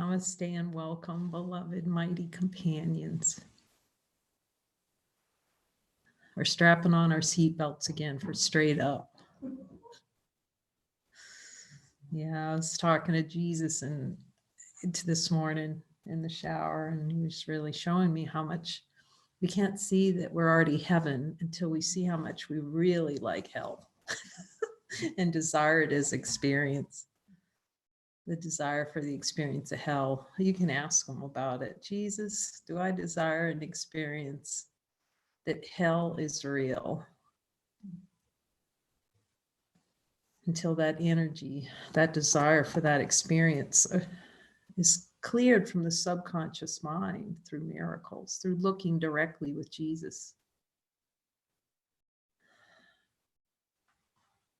Namaste and welcome, beloved mighty companions. We're strapping on our seatbelts again for straight up. Yeah, I was talking to Jesus and this morning in the shower, and he was really showing me how much we can't see that we're already heaven until we see how much we really like hell and desire it as experience. The desire for the experience of hell. You can ask him about it. Jesus, do I desire an experience that hell is real? Until that energy, that desire for that experience is cleared from the subconscious mind through miracles, through looking directly with Jesus.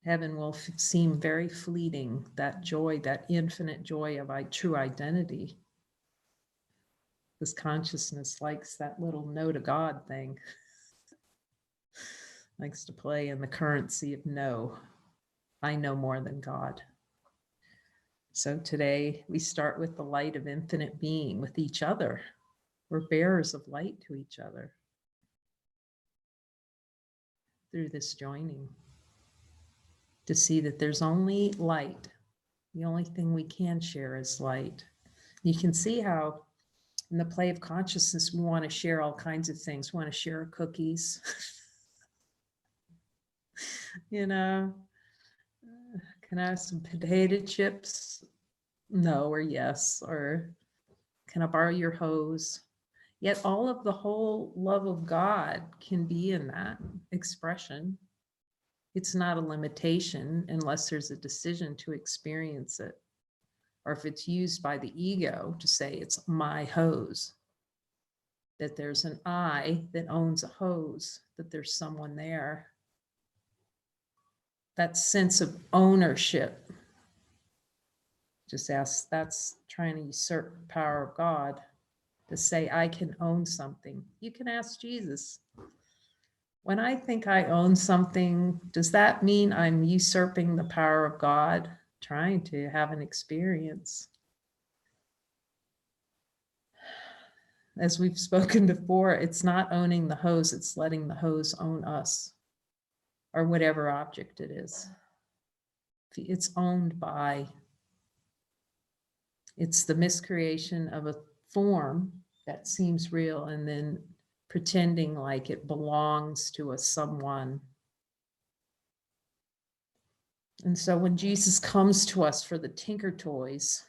Heaven will seem very fleeting, that joy, that infinite joy of true identity. This consciousness likes that little no to God thing. Likes to play in the currency of no. I know more than God. So today we start with the light of infinite being with each other. We're bearers of light to each other through this joining. To see that there's only light. The only thing we can share is light. You can see how in the play of consciousness, we want to share all kinds of things. We want to share cookies. You know, can I have some potato chips? No, or yes, or can I borrow your hose? Yet all of the whole love of God can be in that expression. It's not a limitation unless there's a decision to experience it. Or if it's used by the ego to say it's my hose, that there's an I that owns a hose, that there's someone there. That sense of ownership, just ask, that's trying to usurp the power of God, to say I can own something. You can ask Jesus, when I think I own something, does that mean I'm usurping the power of God, trying to have an experience? As we've spoken before, it's not owning the hose, it's letting the hose own us, or whatever object it is. It's owned by, it's the miscreation of a form that seems real and then pretending like it belongs to a someone. And so when Jesus comes to us for the tinker toys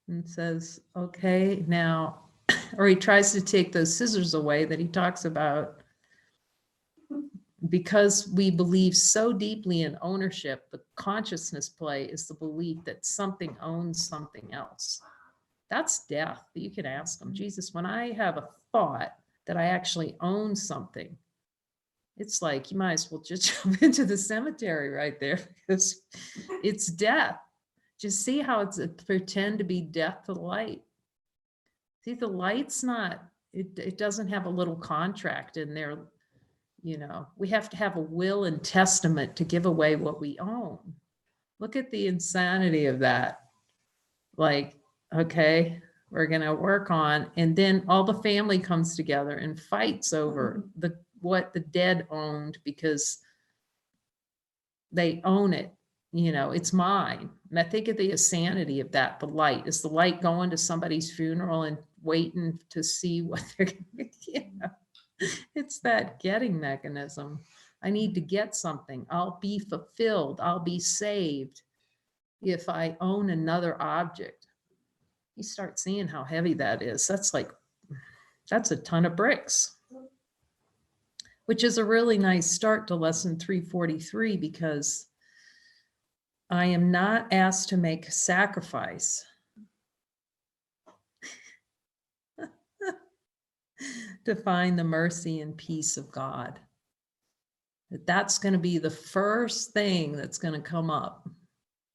and says, okay, now, or he tries to take those scissors away that he talks about, because we believe so deeply in ownership, the consciousness play is the belief that something owns something else. That's death. You can ask him, Jesus, when I have a thought that I actually own something, it's like you might as well just jump into the cemetery right there, because it's death. Just see how it's pretend to be death to the light. See, the light's not, it doesn't have a little contract in there. You know, we have to have a will and testament to give away what we own. Look at the insanity of that. Like, okay, we're going to work on, and then all the family comes together and fights over what the dead owned, because they own it. You know, it's mine. And I think of the insanity of that. The light, is the light going to somebody's funeral and waiting to see what they're going to get? It's that getting mechanism. I need to get something. I'll be fulfilled. I'll be saved if I own another object. You start seeing how heavy that is. That's a ton of bricks, which is a really nice start to lesson 343, because I am not asked to make a sacrifice to find the mercy and peace of God. That's going to be the first thing that's going to come up.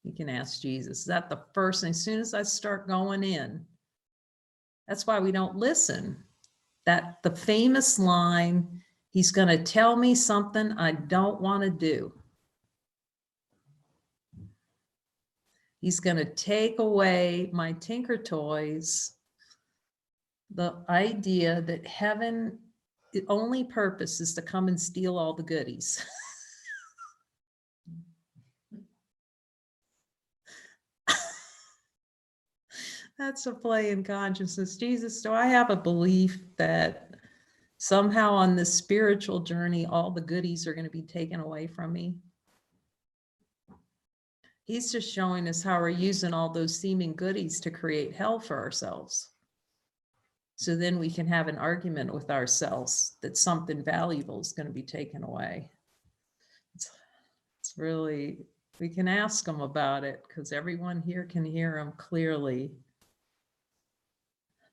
You can ask Jesus, is that the first thing? As soon as I start going in, that's why we don't listen. That the famous line, he's going to tell me something I don't want to do. He's going to take away my tinker toys, the idea that heaven, the only purpose is to come and steal all the goodies. That's a play in consciousness. Jesus, do I have a belief that somehow on this spiritual journey, all the goodies are going to be taken away from me? He's just showing us how we're using all those seeming goodies to create hell for ourselves. So then we can have an argument with ourselves that something valuable is going to be taken away. It's really, we can ask them about it because everyone here can hear them clearly.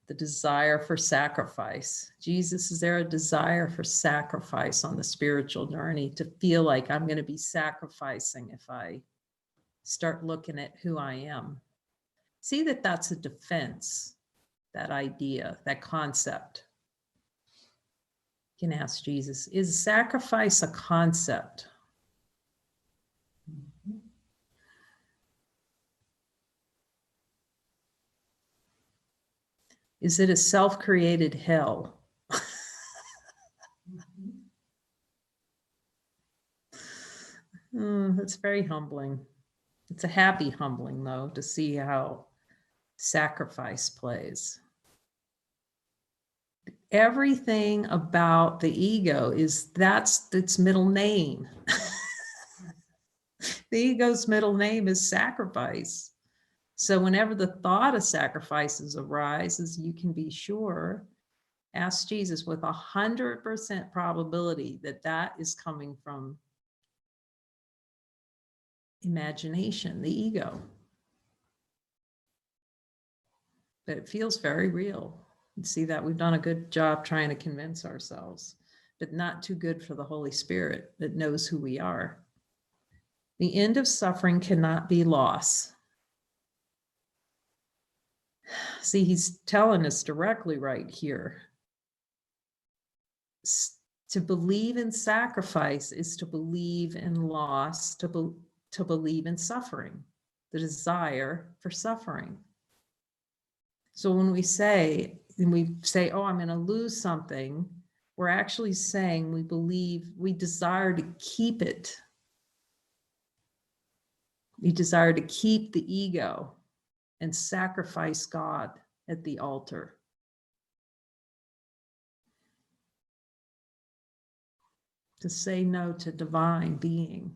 The desire for sacrifice. Jesus, is there a desire for sacrifice on the spiritual journey, to feel like I'm going to be sacrificing if I start looking at who I am? See that that's a defense, that idea, that concept. You can ask Jesus, is sacrifice a concept? Is it a self-created hell? That's very humbling. It's a happy humbling, though, to see how sacrifice plays. Everything about the ego that's its middle name. The ego's middle name is sacrifice. So whenever the thought of sacrifices arises, you can be sure, ask Jesus with 100% probability that that is coming from imagination, the ego. But it feels very real. You see that we've done a good job trying to convince ourselves, but not too good for the Holy Spirit that knows who we are. The end of suffering cannot be loss. See, he's telling us directly right here. To believe in sacrifice is to believe in loss, to believe in suffering, the desire for suffering. So when we say, oh, I'm going to lose something, we're actually saying we desire to keep it. We desire to keep the ego and sacrifice God at the altar. To say no to divine being.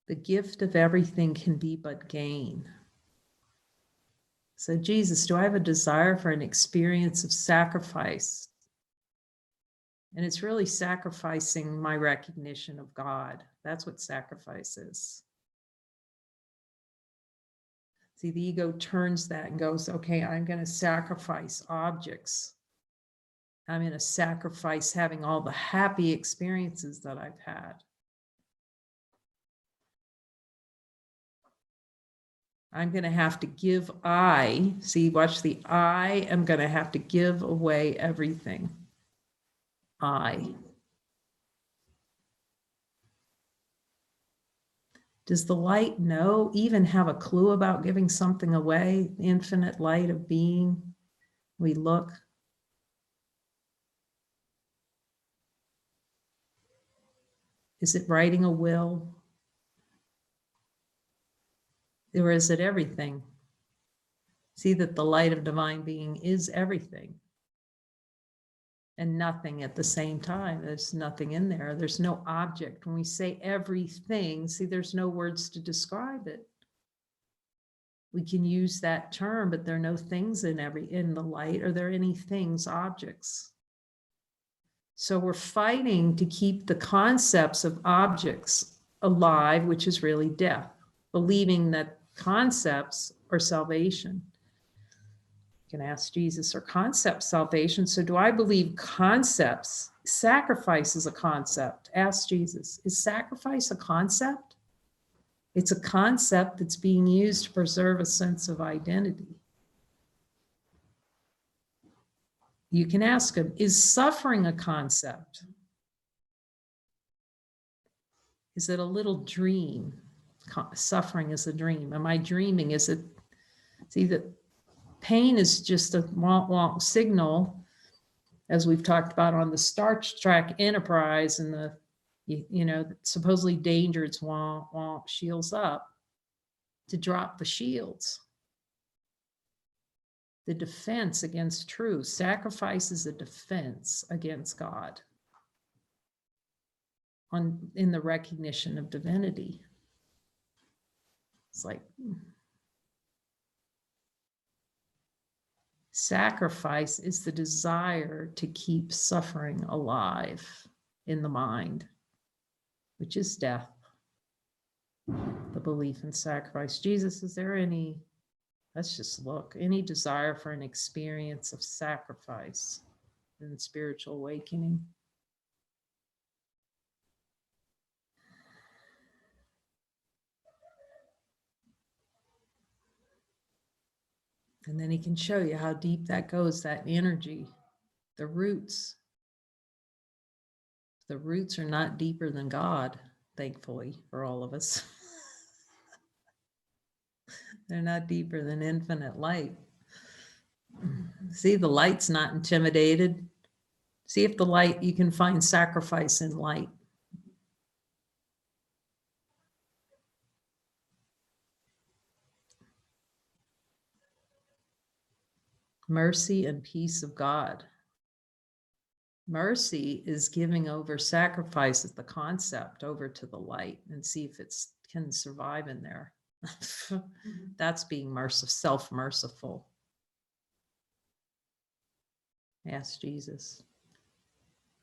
The gift of everything can be but gain. So Jesus, do I have a desire for an experience of sacrifice? And it's really sacrificing my recognition of God. That's what sacrifice is. See, the ego turns that and goes, okay, I'm going to sacrifice objects. I'm going to sacrifice having all the happy experiences that I've had. I'm going to have to give see, watch the I am going to have to give away everything. Does the light know, even have a clue about giving something away? The infinite light of being. We look. Is it writing a will? Or is it everything? See that the light of divine being is everything and nothing at the same time. There's nothing in there. There's no object. When we say everything, see, there's no words to describe it. We can use that term, but there are no things in the light. Are there any things, objects? So we're fighting to keep the concepts of objects alive, which is really death, believing that concepts are salvation. You can ask Jesus, are concepts salvation? So do I believe concepts, sacrifice is a concept? Ask Jesus, is sacrifice a concept? It's a concept that's being used to preserve a sense of identity. You can ask him, is suffering a concept? Is it a little dream? Suffering is a dream. Am I dreaming? Is it, see, that pain is just a wonk signal, as we've talked about on the Star Trek Enterprise and the, you know, supposedly danger, it's wonk, shields up, to drop the shields. The defense against truth. Sacrifice is a defense against God in the recognition of divinity. It's like sacrifice is the desire to keep suffering alive in the mind, which is death. The belief in sacrifice. Jesus, is there any, let's just look, any desire for an experience of sacrifice in spiritual awakening? And then he can show you how deep that goes, that energy, the roots. The roots are not deeper than God, thankfully, for all of us. They're not deeper than infinite light. See, the light's not intimidated. See if the light, you can find sacrifice in light. Mercy and peace of God. Mercy is giving over sacrifice as the concept over to the light and see if it can survive in there. That's being merciful, self-merciful. Ask Jesus.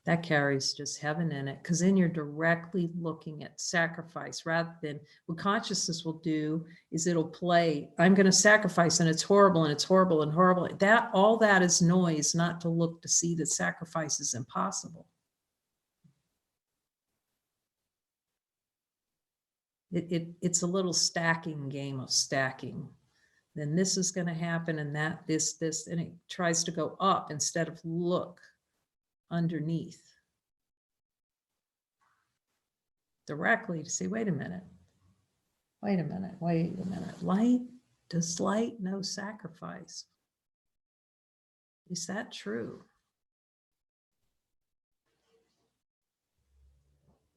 That carries just heaven in it, because then you're directly looking at sacrifice rather than what consciousness will do is it'll play, I'm going to sacrifice and it's horrible and it's horrible and horrible. That, all that is noise, not to look to see that sacrifice is impossible. It's a little stacking game of stacking. Then this is going to happen and that, this, and it tries to go up instead of look underneath directly to say, wait a minute, light, does light know sacrifice? Is that true?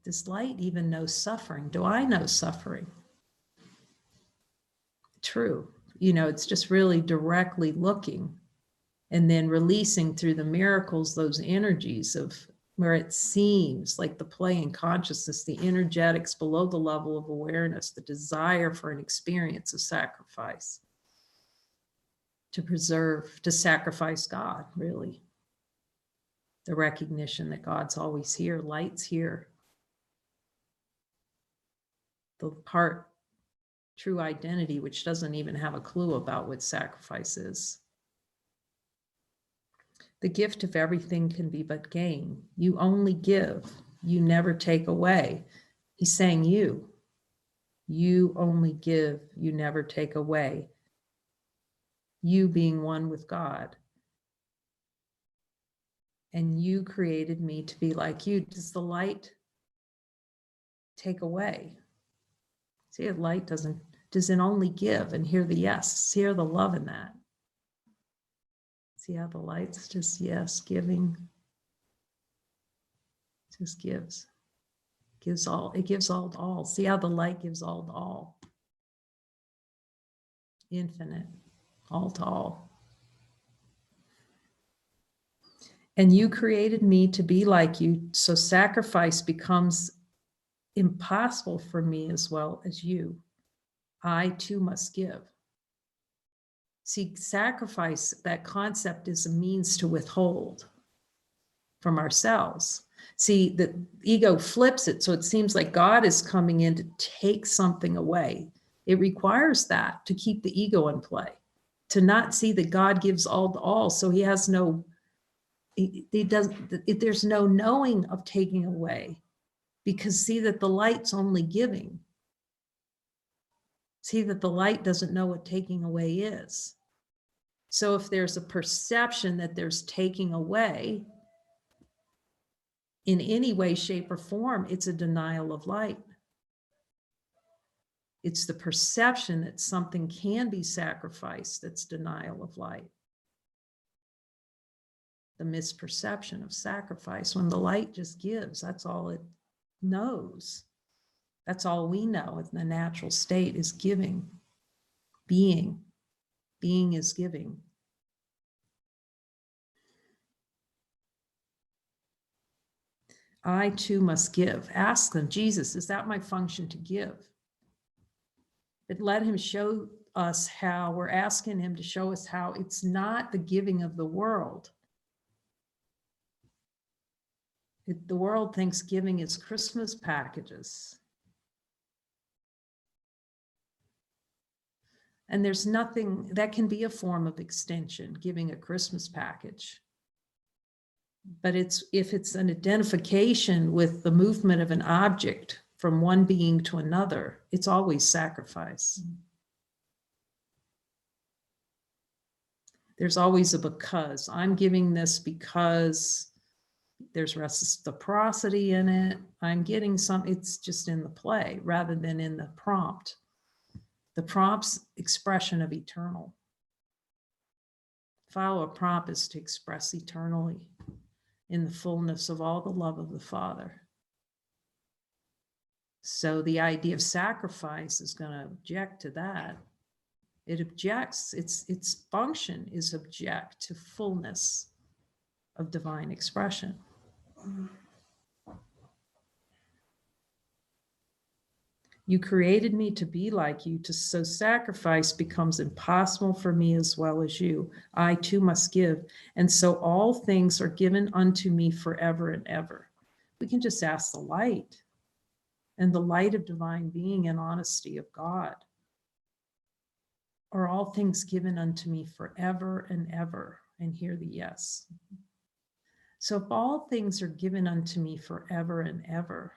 Does light even know suffering? Do I know suffering? True. You know, it's just really directly looking and then releasing through the miracles, those energies of where it seems like the play in consciousness, the energetics below the level of awareness, the desire for an experience of sacrifice, to preserve, to sacrifice God, really. The recognition that God's always here, light's here. The part, true identity, which doesn't even have a clue about what sacrifice is. The gift of everything can be but gain. You only give, you never take away. He's saying you only give, you never take away. You being one with God. And you created me to be like you. Does the light take away? See, the light does it only give and hear the yes, hear the love in that. See how the light's just yes, giving, just gives all, it gives all to all. See how the light gives all to all. Infinite, all to all. And you created me to be like you, so sacrifice becomes impossible for me as well as you. I too must give. See, sacrifice, that concept is a means to withhold from ourselves. See, the ego flips it, so it seems like God is coming in to take something away. It requires that to keep the ego in play, to not see that God gives all to all, so he has no, there's no knowing of taking away, because see that the light's only giving. See that the light doesn't know what taking away is. So if there's a perception that there's taking away in any way, shape, or form, it's a denial of light. It's the perception that something can be sacrificed that's denial of light. The misperception of sacrifice, when the light just gives, that's all it knows. That's all we know in the natural state is giving, being. Being is giving. I too must give. Ask them, Jesus, is that my function to give? But let him show us how. We're asking him to show us how it's not the giving of the world. The world thinks giving is Christmas packages. And there's nothing that can be a form of extension, giving a Christmas package. But if it's an identification with the movement of an object from one being to another, it's always sacrifice. There's always a because. I'm giving this because there's reciprocity in it. I'm getting some, it's just in the play rather than in the prompt. The prompt's expression of eternal. Follow a prompt is to express eternally in the fullness of all the love of the Father. So the idea of sacrifice is going to object to that. It objects, its function is object to fullness of divine expression. You created me to be like you, so sacrifice becomes impossible for me as well as you. I too must give, and so all things are given unto me forever and ever. We can just ask the light, and the light of divine being and honesty of God. Are all things given unto me forever and ever? And hear the yes. So if all things are given unto me forever and ever,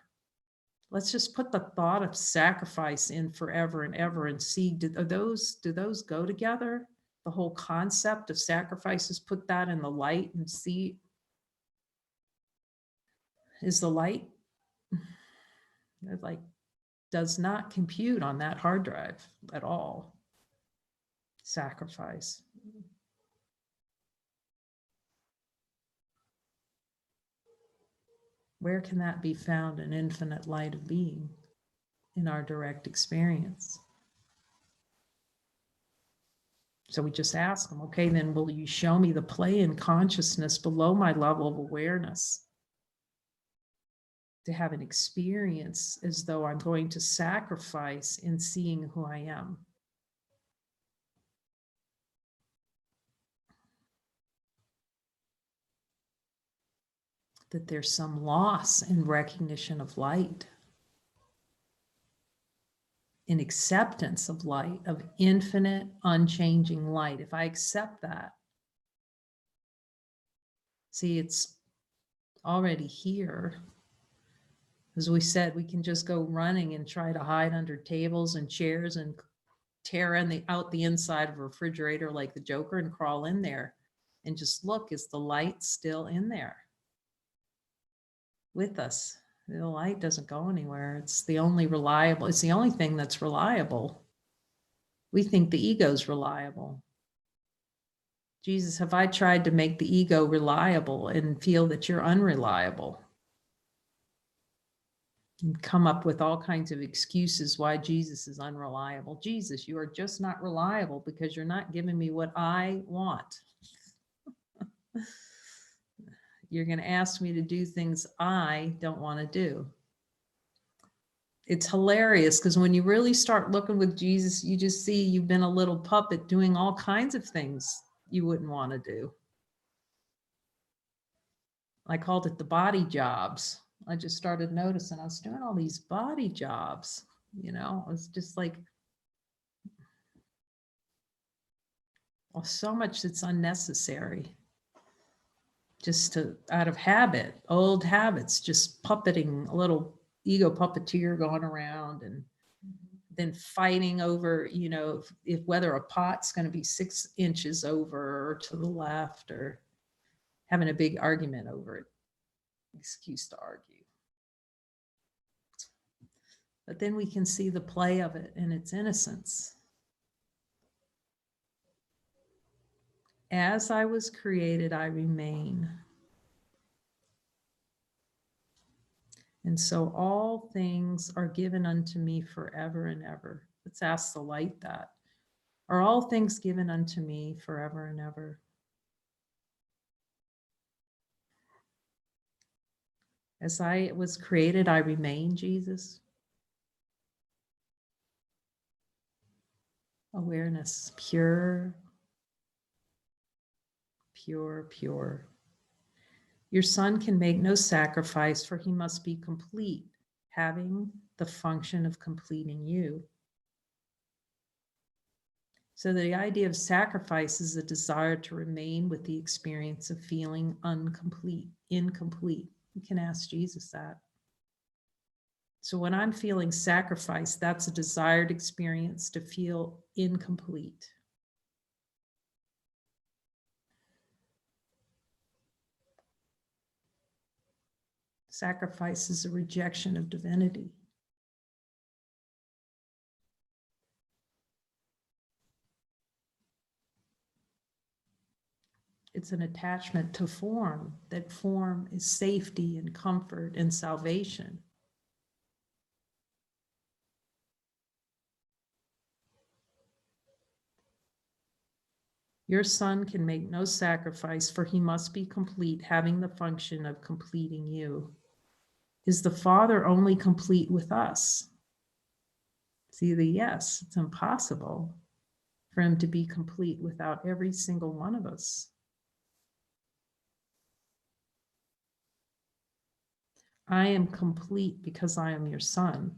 let's just put the thought of sacrifice in forever and ever and see, do those go together? The whole concept of sacrifices, put that in the light and see, is the light, like, does not compute on that hard drive at all. Sacrifice. Where can that be found in infinite light of being in our direct experience? So we just ask them, okay, then will you show me the play in consciousness below my level of awareness? To have an experience as though I'm going to sacrifice in seeing who I am. That there's some loss in recognition of light, in acceptance of light, of infinite, unchanging light. If I accept that, see, it's already here. As we said, we can just go running and try to hide under tables and chairs and tear out the inside of a refrigerator like the Joker and crawl in there and just look, is the light still in there with us? The light doesn't go anywhere. It's the only reliable, it's the only thing that's reliable. We think the ego's reliable. Jesus, have I tried to make the ego reliable and feel that you're unreliable? And come up with all kinds of excuses why Jesus is unreliable. Jesus, you are just not reliable because you're not giving me what I want. You're going to ask me to do things I don't want to do. It's hilarious because when you really start looking with Jesus, you just see you've been a little puppet doing all kinds of things you wouldn't want to do. I called it the body jobs. I just started noticing I was doing all these body jobs, you know, it was just like, well, so much that's unnecessary. Just out of habit, old habits, just puppeting, a little ego puppeteer going around and then fighting over, you know, if whether a pot's going to be 6 inches over or to the left, or having a big argument over it. Excuse to argue. But then we can see the play of it in its innocence. As I was created, I remain. And so all things are given unto me forever and ever. Let's ask the light that. Are all things given unto me forever and ever? As I was created, I remain, Jesus. Awareness, pure, pure, pure. Your son can make no sacrifice, for he must be complete, having the function of completing you. So the idea of sacrifice is a desire to remain with the experience of feeling incomplete. You can ask Jesus that. So when I'm feeling sacrifice, that's a desired experience to feel incomplete. Sacrifice is a rejection of divinity. It's an attachment to form, that form is safety and comfort and salvation. Your son can make no sacrifice, for he must be complete, having the function of completing you. Is the Father only complete with us? See the yes, it's impossible for him to be complete without every single one of us. I am complete because I am your son.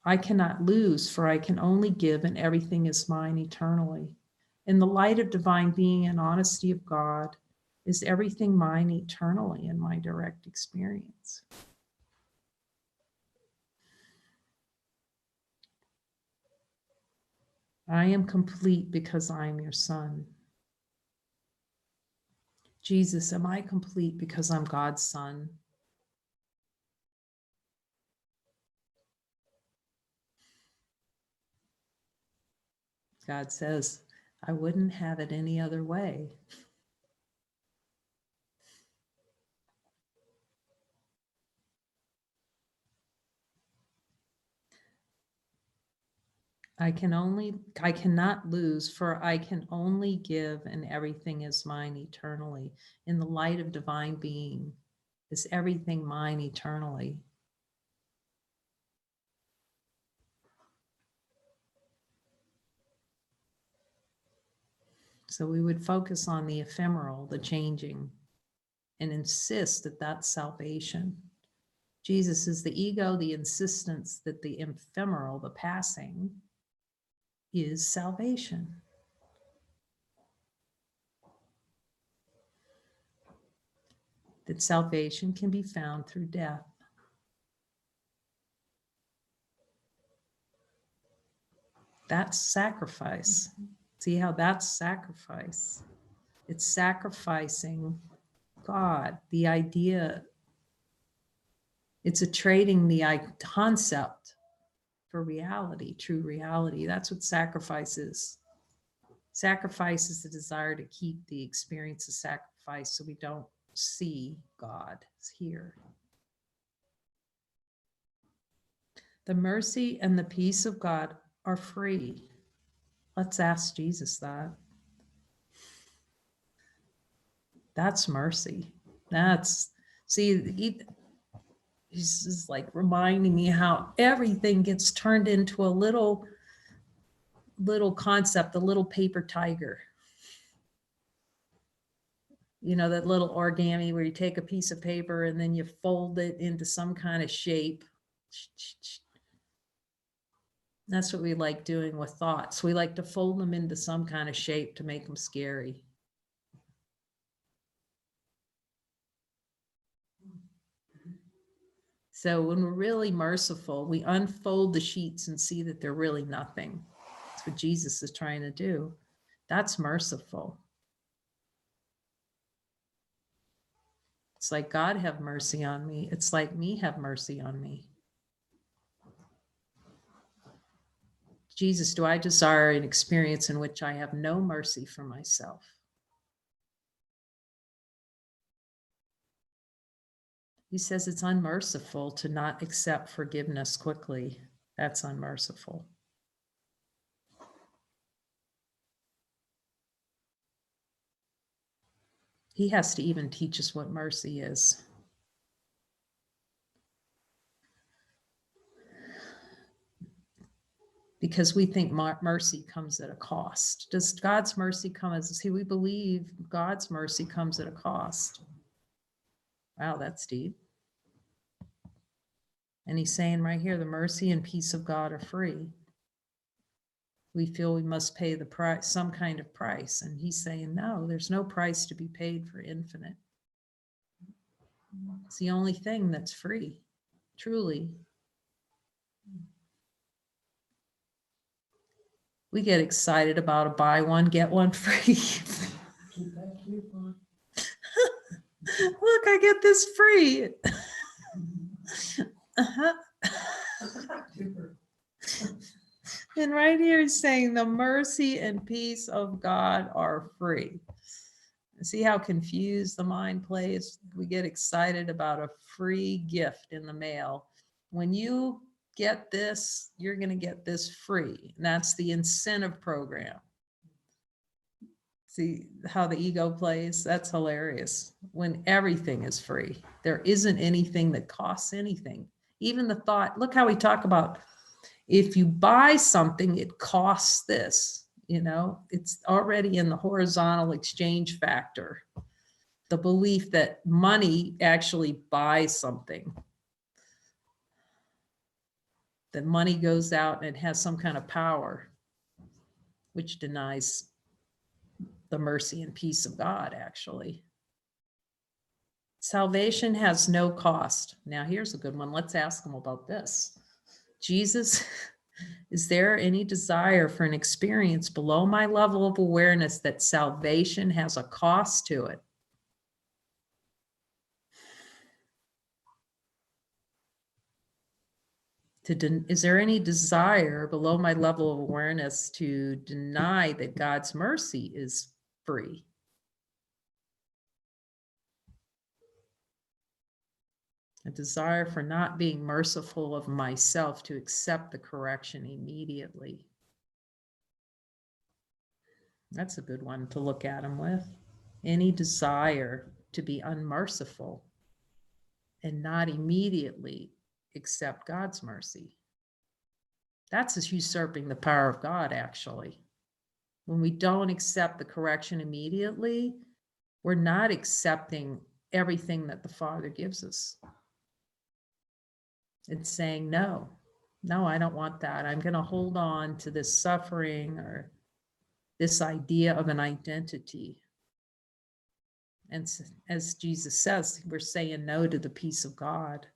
I cannot lose, for I can only give, and everything is mine eternally. In the light of divine being and honesty of God, is everything mine eternally in my direct experience. I am complete because I am your son. Jesus, am I complete because I'm God's son? God says, I wouldn't have it any other way. I cannot lose, for I can only give, and everything is mine eternally. In the light of divine being, is everything mine eternally. So we would focus on the ephemeral, the changing, and insist that that's salvation. Jesus is the ego, the insistence that the ephemeral, the passing, is salvation. That salvation can be found through death. That's sacrifice. See how that's sacrifice? It's sacrificing God, the idea. It's a trading the concept for reality, true reality. That's what sacrifice is. Sacrifice is the desire to keep the experience of sacrifice so we don't see God is here. The mercy and the peace of God are free. Let's ask Jesus that. That's mercy. He's just like reminding me how everything gets turned into a little concept, a little paper tiger. You know, that little origami where you take a piece of paper and then you fold it into some kind of shape. That's what we like doing with thoughts. We like to fold them into some kind of shape to make them scary. So when we're really merciful, we unfold the sheets and see that they're really nothing. That's what Jesus is trying to do. That's merciful. It's like God have mercy on me. It's like me have mercy on me. Jesus, do I desire an experience in which I have no mercy for myself? He says it's unmerciful to not accept forgiveness quickly. That's unmerciful. He has to even teach us what mercy is. Because we think mercy comes at a cost. Does God's mercy come as, see, we believe God's mercy comes at a cost. Wow, that's deep. And he's saying right here, the mercy and peace of God are free. We feel we must pay the price, some kind of price. And he's saying, no, there's no price to be paid for infinite. It's the only thing that's free, truly. We get excited about a buy one, get one free. Look, I get this free. And right here he's saying the mercy and peace of God are free. See how confused the mind plays? We get excited about a free gift in the mail. When you get this, you're going to get this free. And that's the incentive program. See how the ego plays? That's hilarious. When everything is free, there isn't anything that costs anything. Even the thought, look how we talk about, if you buy something, it costs this, you know, it's already in the horizontal exchange factor. The belief that money actually buys something. That money goes out and it has some kind of power, which denies the mercy and peace of God, actually. Salvation has no cost. Now, here's a good one. Let's ask them about this. Jesus, is there any desire for an experience below my level of awareness that salvation has a cost to it? Is there any desire below my level of awareness to deny that God's mercy is free? A desire for not being merciful of myself to accept the correction immediately. That's a good one to look at him with. Any desire to be unmerciful and not immediately accept God's mercy. That's usurping the power of God, actually. When we don't accept the correction immediately, we're not accepting everything that the Father gives us. It's saying, no, I don't want that. I'm going to hold on to this suffering or this idea of an identity. And as Jesus says, we're saying no to the peace of God.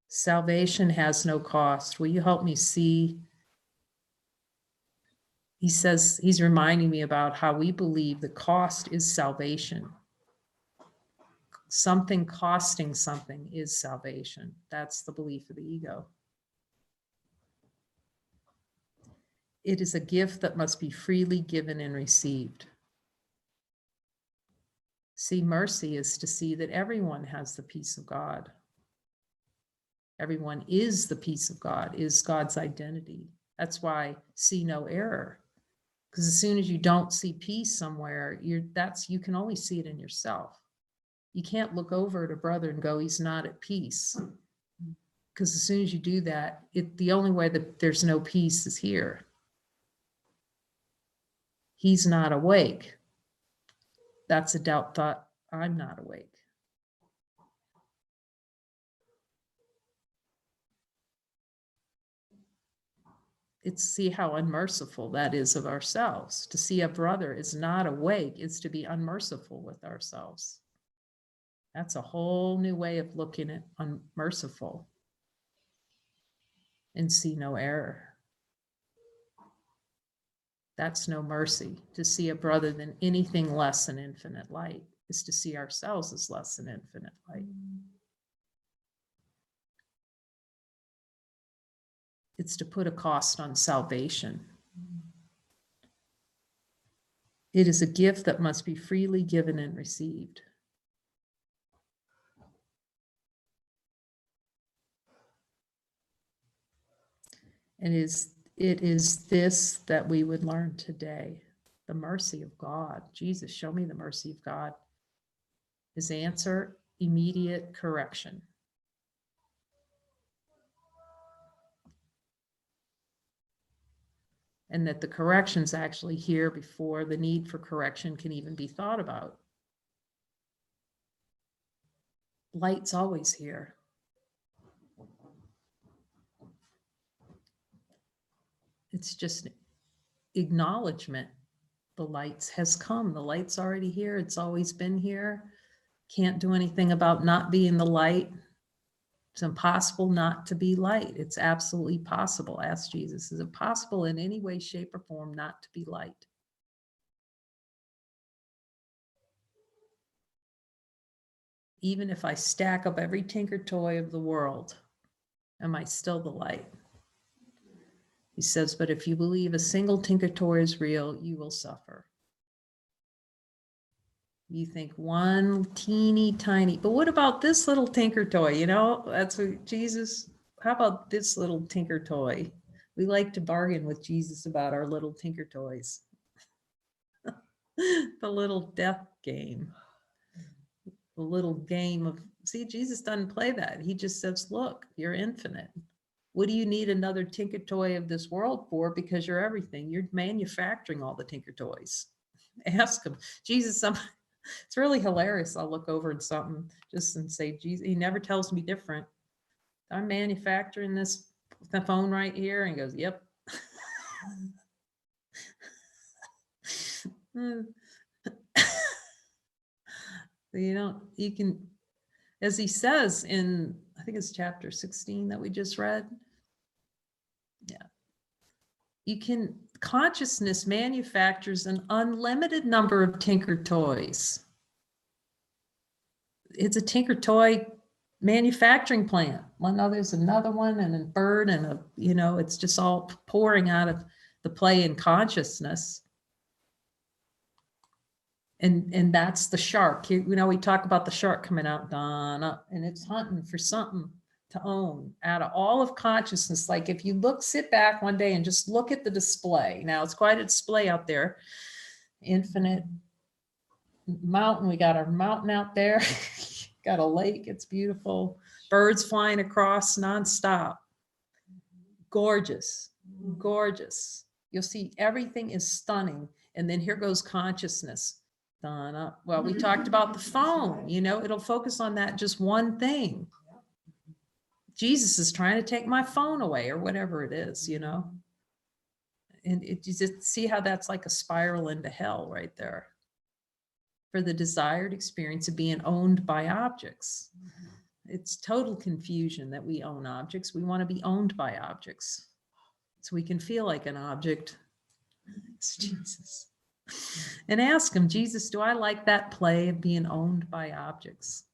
Salvation has no cost. Will you help me see? He says, he's reminding me about how we believe the cost is salvation. Something costing something is salvation. That's the belief of the ego. It is a gift that must be freely given and received. See, mercy is to see that everyone has the peace of God. Everyone is the peace of God, is God's identity. That's why see no error. Because as soon as you don't see peace somewhere, you can only see it in yourself. You can't look over at a brother and go, he's not at peace. Because as soon as you do that, the only way that there's no peace is here. He's not awake. That's a doubt thought, I'm not awake. It's see how unmerciful that is of ourselves. To see a brother is not awake is to be unmerciful with ourselves. That's a whole new way of looking at unmerciful. And see no error. That's no mercy. To see a brother than anything less than infinite light is to see ourselves as less than infinite light. It's to put a cost on salvation. It is a gift that must be freely given and received. And it is this that we would learn today. The mercy of God. Jesus, show me the mercy of God. His answer, immediate correction. And that the correction's actually here before the need for correction can even be thought about. Light's always here. It's just acknowledgement. The light has come. The light's already here. It's always been here. Can't do anything about not being the light. It's impossible not to be light. It's absolutely possible. Ask Jesus, is it possible in any way, shape, or form not to be light? Even if I stack up every tinker toy of the world, am I still the light? He says, but if you believe a single tinker toy is real, you will suffer. You think one teeny tiny, but what about this little tinker toy? You know, that's what Jesus, how about this little tinker toy? We like to bargain with Jesus about our little tinker toys. The little death game, the little game of, see, Jesus doesn't play that. He just says, look, you're infinite. What do you need another tinker toy of this world for? Because you're everything. You're manufacturing all the tinker toys. Ask him. Jesus, it's really hilarious. I'll look over at something just and say, Jesus, he never tells me different. I'm manufacturing this the phone right here. And he goes, yep. You can, as he says in, I think it's chapter 16 that we just read. Yeah. You can, consciousness manufactures an unlimited number of tinker toys. It's a tinker toy manufacturing plant. Well, there's another one and a bird and a, it's just all pouring out of the play in consciousness. And that's the shark. We talk about the shark coming out, Donna, and it's hunting for something to own out of all of consciousness. Like if you sit back one day and just look at the display. Now it's quite a display out there. Infinite mountain. We got our mountain out there. Got a lake. It's beautiful. Birds flying across nonstop. Gorgeous, gorgeous. You'll see everything is stunning. And then here goes consciousness. Donna. Well, we talked about the phone, it'll focus on that just one thing. Jesus is trying to take my phone away or whatever it is, And you just see how that's like a spiral into hell right there. For the desired experience of being owned by objects. It's total confusion that we own objects. We want to be owned by objects. So we can feel like an object. It's Jesus. And ask him, Jesus, do I like that play of being owned by objects?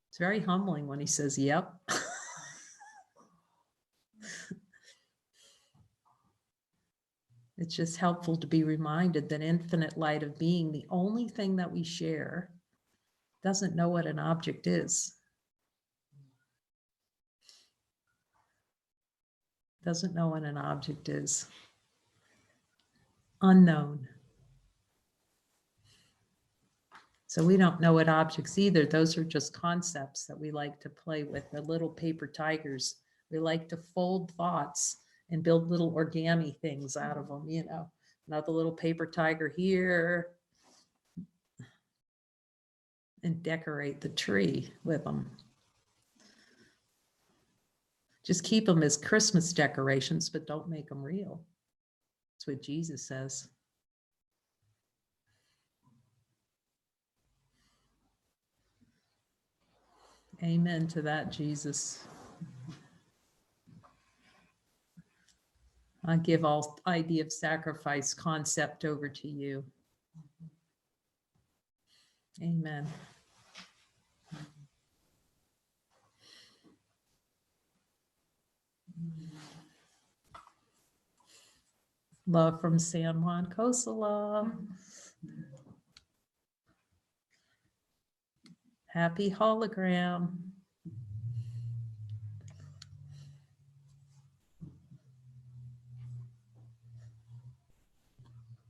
It's very humbling when he says, yep. It's just helpful to be reminded that infinite light of being, the only thing that we share, doesn't know what an object is. Doesn't know what an object is. Unknown. So we don't know what objects either. Those are just concepts that we like to play with. The little paper tigers. We like to fold thoughts and build little origami things out of them, Another little paper tiger here. And decorate the tree with them. Just keep them as Christmas decorations, but don't make them real. That's what Jesus says. Amen to that, Jesus. I give all idea of sacrifice concept over to you. Amen. Love from San Juan Kosala. Happy hologram.